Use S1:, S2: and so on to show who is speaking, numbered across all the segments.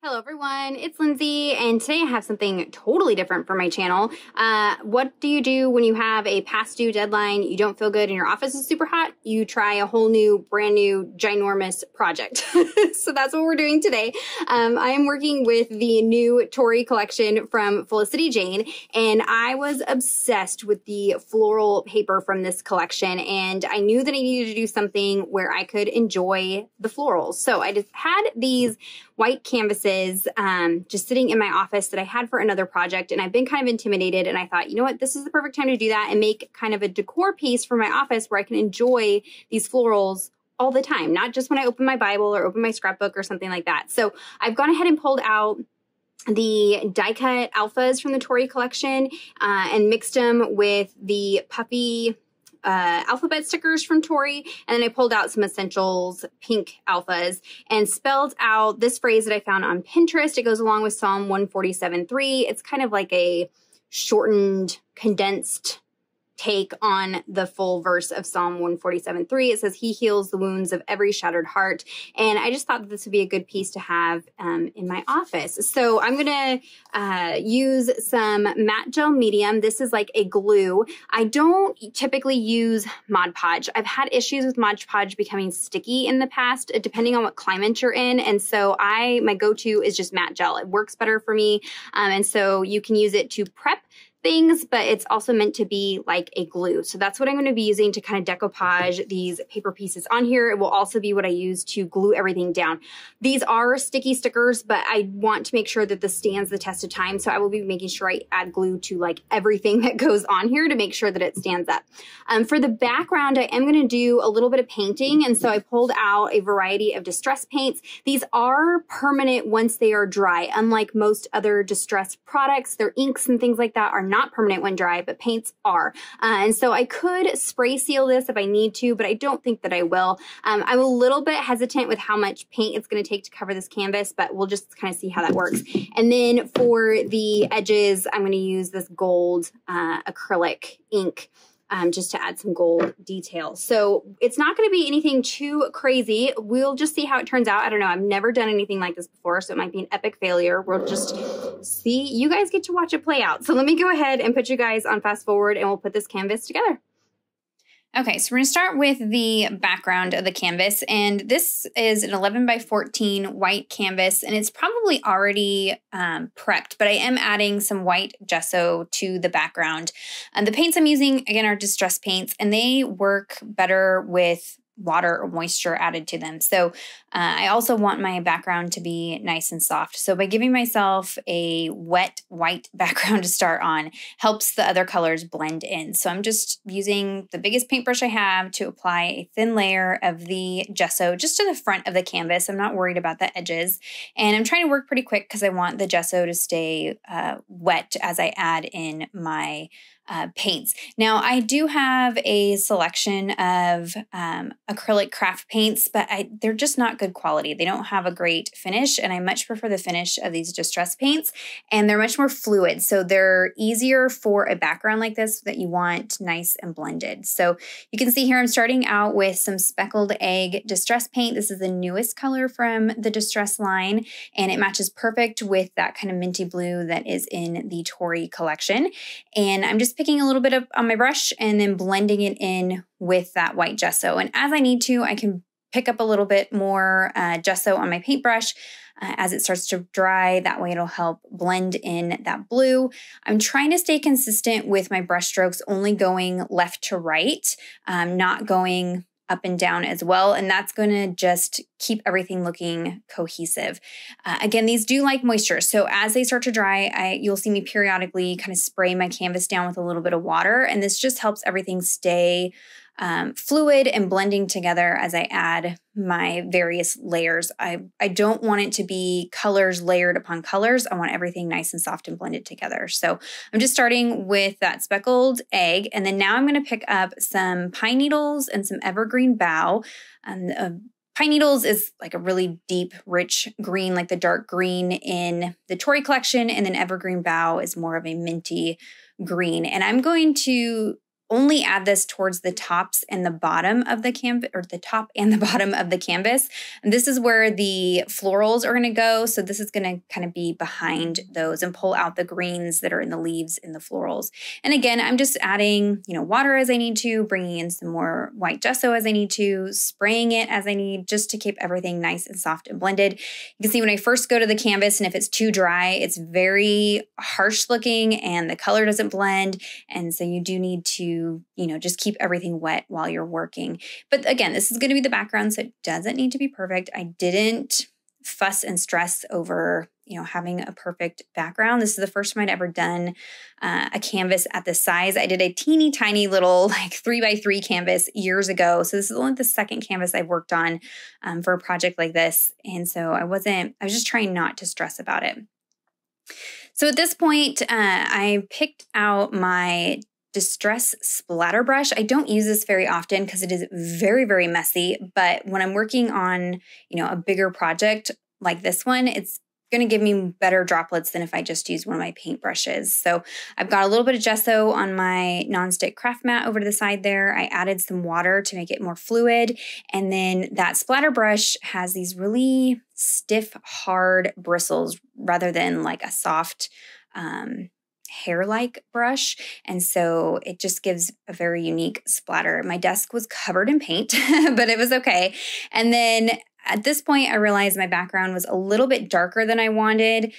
S1: Hello everyone, it's Lindsay, and today I have something totally different for my channel. What do you do when you have a past due deadline, you don't feel good, and your office is super hot? You try a whole new, brand new, ginormous project. So that's what we're doing today. I am working with the new Tori collection from Felicity Jane, and I was obsessed with the floral paper from this collection, and I knew that I needed to do something where I could enjoy the florals. So I just had these white canvases just sitting in my office that I had for another project, and I've been kind of intimidated, and I thought, you know what, this is the perfect time to do that and make kind of a decor piece for my office where I can enjoy these florals all the time, not just when I open my Bible or open my scrapbook or something like that. So I've gone ahead and pulled out the die cut alphas from the Tori collection and mixed them with the puffy alphabet stickers from Tori, and then I pulled out some essentials pink alphas and spelled out this phrase that I found on Pinterest. It goes along with Psalm 147:3. It's kind of like a shortened, condensed take on the full verse of Psalm 147:3. It says, "He heals the wounds of every shattered heart." And I just thought that this would be a good piece to have in my office. So I'm going to use some matte gel medium. This is like a glue. I don't typically use Mod Podge. I've had issues with Mod Podge becoming sticky in the past, depending on what climate you're in. And so my go-to is just matte gel. It works better for me. And so you can use it to prep things, but it's also meant to be like a glue. So that's what I'm going to be using to kind of decoupage these paper pieces on here. It will also be what I use to glue everything down. These are sticky stickers, but I want to make sure that this stands the test of time. So I will be making sure I add glue to like everything that goes on here to make sure that it stands up. For the background, I am going to do a little bit of painting. And so I pulled out a variety of distress paints. These are permanent once they are dry. Unlike most other distress products, their inks and things like that are not permanent when dry, but paints are. And so I could spray seal this if I need to, but I don't think that I will. I'm a little bit hesitant with how much paint it's going to take to cover this canvas, but we'll just kind of see how that works. And then for the edges, I'm going to use this gold acrylic ink just to add some gold detail. So it's not going to be anything too crazy. We'll just see how it turns out. I don't know. I've never done anything like this before, so it might be an epic failure. We'll just see. You guys get to watch it play out. So let me go ahead and put you guys on fast forward, and we'll put this canvas together.
S2: Okay, so we're going to start with the background of the canvas, and this is an 11 by 14 white canvas, and it's probably already prepped, but I am adding some white gesso to the background. And the paints I'm using, again, are distress paints, and they work better with water or moisture added to them. So I also want my background to be nice and soft. So by giving myself a wet white background to start on helps the other colors blend in. So I'm just using the biggest paintbrush I have to apply a thin layer of the gesso just to the front of the canvas. I'm not worried about the edges. And I'm trying to work pretty quick because I want the gesso to stay wet as I add in my paints. Now, I do have a selection of acrylic craft paints, but they're just not good quality. They don't have a great finish, and I much prefer the finish of these distress paints, and they're much more fluid, so they're easier for a background like this that you want nice and blended. So you can see here I'm starting out with some speckled egg distress paint. This is the newest color from the distress line, and it matches perfect with that kind of minty blue that is in the Tori collection. And I'm just picking a little bit up on my brush and then blending it in with that white gesso. And as I need to, I can pick up a little bit more gesso on my paintbrush as it starts to dry. That way it'll help blend in that blue. I'm trying to stay consistent with my brush strokes, only going left to right, not going up and down as well. And that's going to just keep everything looking cohesive. Again, these do like moisture. So as they start to dry, you'll see me periodically kind of spray my canvas down with a little bit of water. And this just helps everything stay fluid and blending together as I add my various layers. I don't want it to be colors layered upon colors. I want everything nice and soft and blended together. So I'm just starting with that speckled egg. And then now I'm going to pick up some pine needles and some evergreen bough. Pine needles is like a really deep, rich green, like the dark green in the Tori collection. And then evergreen bough is more of a minty green. And I'm going to only add this towards the tops and the bottom of the canvas, or the top and the bottom of the canvas. And this is where the florals are going to go. So this is going to kind of be behind those and pull out the greens that are in the leaves in the florals. And again, I'm just adding, water as I need to, bringing in some more white gesso as I need to, spraying it as I need, just to keep everything nice and soft and blended. You can see when I first go to the canvas, and if it's too dry, it's very harsh looking and the color doesn't blend. And so you do need to, just keep everything wet while you're working. But again, this is going to be the background, so it doesn't need to be perfect. I didn't fuss and stress over, having a perfect background. This is the first time I'd ever done a canvas at this size. I did a teeny tiny little 3x3 canvas years ago. So this is only the second canvas I've worked on for a project like this. And so I was just trying not to stress about it. So at this point, I picked out my Distress Splatter Brush. I don't use this very often because it is very, very messy. But when I'm working on, a bigger project like this one, it's going to give me better droplets than if I just use one of my paint brushes. So I've got a little bit of gesso on my nonstick craft mat over to the side there. I added some water to make it more fluid. And then that splatter brush has these really stiff, hard bristles rather than like a soft, hair-like brush. And so it just gives a very unique splatter. My desk was covered in paint, but it was okay. And then at this point, I realized my background was a little bit darker than I wanted.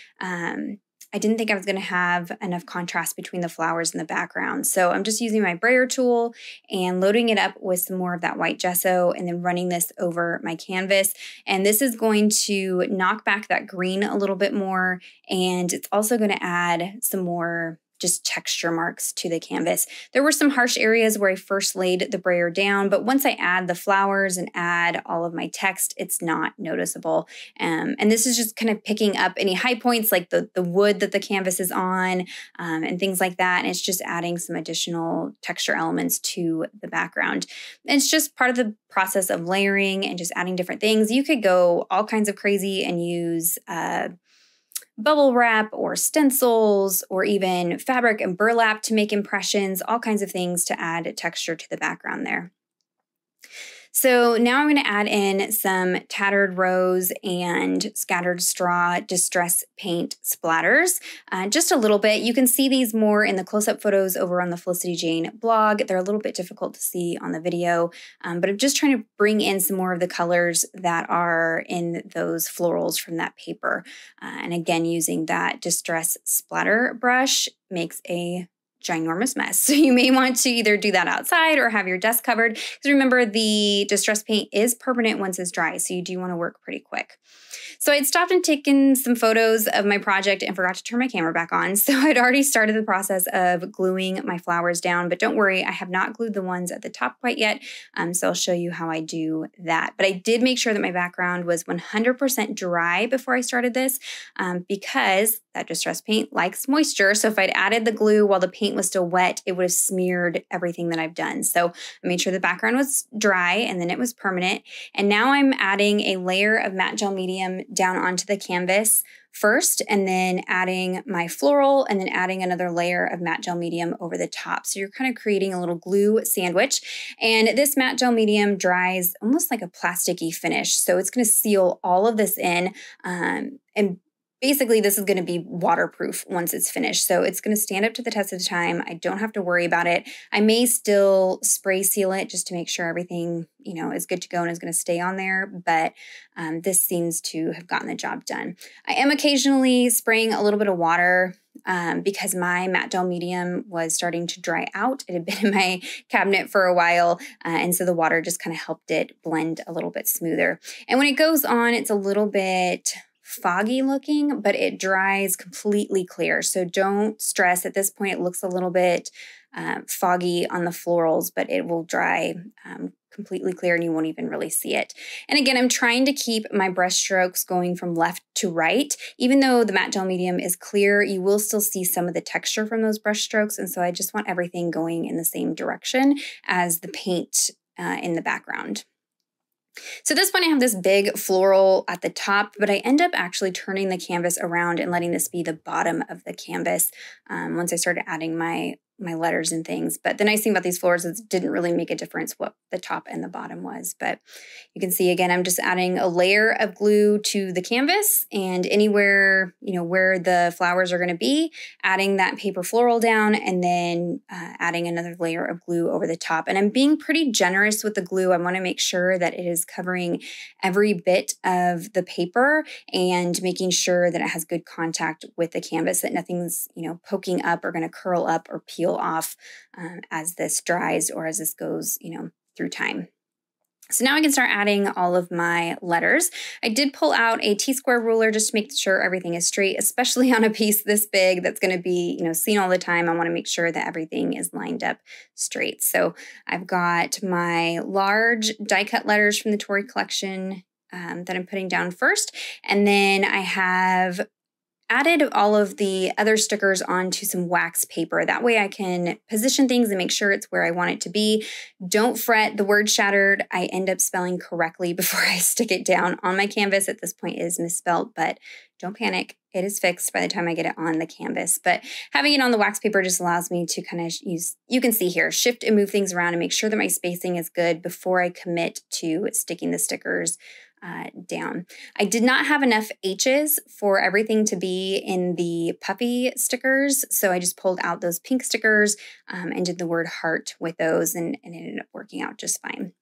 S2: I didn't think I was going to have enough contrast between the flowers and the background. So I'm just using my brayer tool and loading it up with some more of that white gesso and then running this over my canvas. And this is going to knock back that green a little bit more. And it's also going to add some more just texture marks to the canvas. There were some harsh areas where I first laid the brayer down, but once I add the flowers and add all of my text, it's not noticeable. And this is just kind of picking up any high points like the wood that the canvas is on and things like that. And it's just adding some additional texture elements to the background. And it's just part of the process of layering and just adding different things. You could go all kinds of crazy and use bubble wrap or stencils or even fabric and burlap to make impressions, all kinds of things to add texture to the background there. So now I'm going to add in some tattered rose and scattered straw distress paint splatters, just a little bit. You can see these more in the close-up photos over on the Felicity Jane blog. They're a little bit difficult to see on the video, but I'm just trying to bring in some more of the colors that are in those florals from that paper. And again, using that distress splatter brush makes a ginormous mess. So you may want to either do that outside or have your desk covered. Because remember, the distress paint is permanent once it's dry, so you do want to work pretty quick. So I'd stopped and taken some photos of my project and forgot to turn my camera back on. So I'd already started the process of gluing my flowers down, but don't worry, I have not glued the ones at the top quite yet. So I'll show you how I do that. But I did make sure that my background was 100% dry before I started this because that distress paint likes moisture. So if I'd added the glue while the paint was still wet, it would have smeared everything that I've done. So I made sure the background was dry and then it was permanent. And now I'm adding a layer of matte gel medium down onto the canvas first, and then adding my floral, and then adding another layer of matte gel medium over the top. So you're kind of creating a little glue sandwich. And this matte gel medium dries almost like a plasticky finish. So it's going to seal all of this in, and basically, this is going to be waterproof once it's finished. So it's going to stand up to the test of the time. I don't have to worry about it. I may still spray seal it just to make sure everything, is good to go and is going to stay on there. But this seems to have gotten the job done. I am occasionally spraying a little bit of water because my matte gel medium was starting to dry out. It had been in my cabinet for a while. And so the water just kind of helped it blend a little bit smoother. And when it goes on, it's a little bit foggy looking, but it dries completely clear. So don't stress. At this point, it looks a little bit foggy on the florals, but it will dry completely clear and you won't even really see it. And again, I'm trying to keep my brush strokes going from left to right. Even though the matte gel medium is clear, you will still see some of the texture from those brush strokes. And so I just want everything going in the same direction as the paint in the background. So at this point, I have this big floral at the top, but I end up actually turning the canvas around and letting this be the bottom of the canvas once I started adding my my letters and things. But the nice thing about these floors is it didn't really make a difference what the top and the bottom was. But you can see, again, I'm just adding a layer of glue to the canvas, and anywhere, where the flowers are going to be, adding that paper floral down, and then adding another layer of glue over the top. And I'm being pretty generous with the glue. I want to make sure that it is covering every bit of the paper and making sure that it has good contact with the canvas, that nothing's, poking up or going to curl up or peel off as this dries or as this goes, through time. So now I can start adding all of my letters. I did pull out a T-square ruler just to make sure everything is straight, especially on a piece this big that's going to be, seen all the time. I want to make sure that everything is lined up straight. So I've got my large die-cut letters from the Tori collection that I'm putting down first. And then I have added all of the other stickers onto some wax paper. That way I can position things and make sure it's where I want it to be. Don't fret, the word shattered, I end up spelling correctly before I stick it down on my canvas. At this point it is misspelled, but don't panic. It is fixed by the time I get it on the canvas. But having it on the wax paper just allows me to kind of you can see here, shift and move things around and make sure that my spacing is good before I commit to sticking the stickers down. I did not have enough H's for everything to be in the puffy stickers, so I just pulled out those pink stickers and did the word heart with those, and it ended up working out just fine.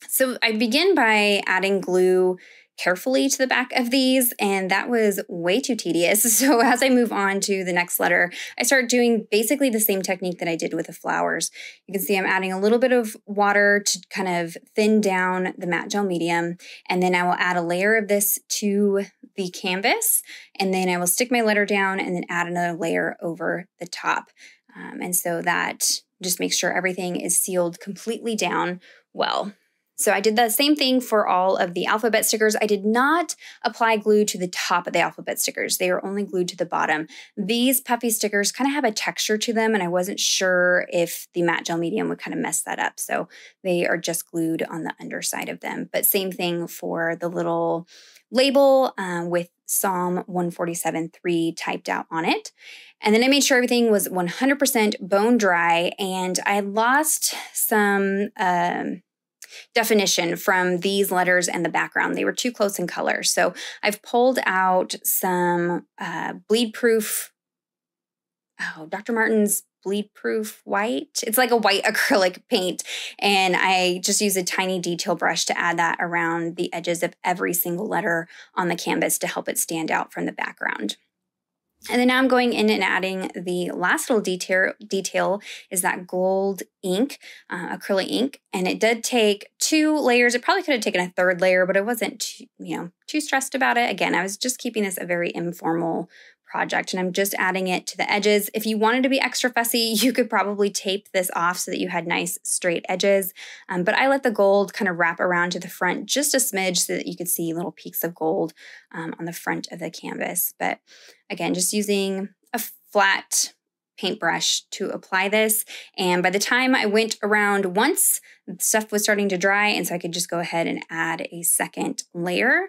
S2: So I begin by adding glue carefully to the back of these, and that was way too tedious. So as I move on to the next letter, I start doing basically the same technique that I did with the flowers. You can see I'm adding a little bit of water to kind of thin down the matte gel medium, and then I will add a layer of this to the canvas, and then I will stick my letter down and then add another layer over the top. And so that just makes sure everything is sealed completely down well. So I did the same thing for all of the alphabet stickers. I did not apply glue to the top of the alphabet stickers. They are only glued to the bottom. These puffy stickers kind of have a texture to them, and I wasn't sure if the matte gel medium would kind of mess that up. So they are just glued on the underside of them. But same thing for the little label with Psalm 147:3 typed out on it. And then I made sure everything was 100% bone dry, and I lost some definition from these letters and the background. They were too close in color. So I've pulled out some bleed proof, Dr. Martin's bleed proof white. It's like a white acrylic paint. And I just use a tiny detail brush to add that around the edges of every single letter on the canvas to help it stand out from the background. And then now I'm going in and adding the last little detail is that gold ink, acrylic ink. And it did take 2 layers. It probably could have taken a 3rd layer, but I wasn't too stressed about it. Again, I was just keeping this a very informal project, and I'm just adding it to the edges. If you wanted to be extra fussy, you could probably tape this off so that you had nice straight edges. But I let the gold kind of wrap around to the front just a smidge so that you could see little peaks of gold on the front of the canvas. But again, just using a flat paintbrush to apply this. And by the time I went around once, stuff was starting to dry, and so I could just go ahead and add a second layer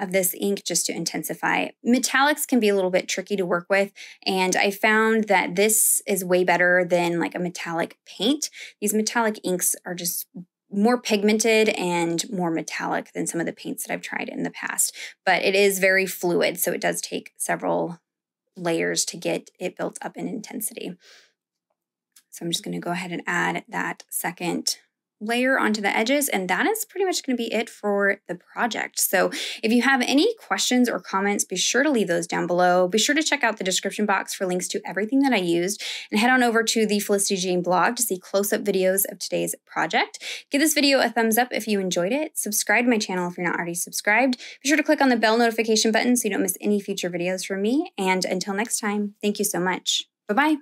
S2: of this ink just to intensify. Metallics can be a little bit tricky to work with, and I found that this is way better than like a metallic paint. These metallic inks are just more pigmented and more metallic than some of the paints that I've tried in the past, but it is very fluid, so it does take several layers to get it built up in intensity. So I'm just going to go ahead and add that second layer onto the edges, and that is pretty much going to be it for the project. So if you have any questions or comments, be sure to leave those down below. Be sure to check out the description box for links to everything that I used, and head on over to the Felicity Jane blog to see close-up videos of today's project. Give this video a thumbs up if you enjoyed it. Subscribe to my channel if you're not already subscribed. Be sure to click on the bell notification button so you don't miss any future videos from me. And until next time, thank you so much. Bye-bye.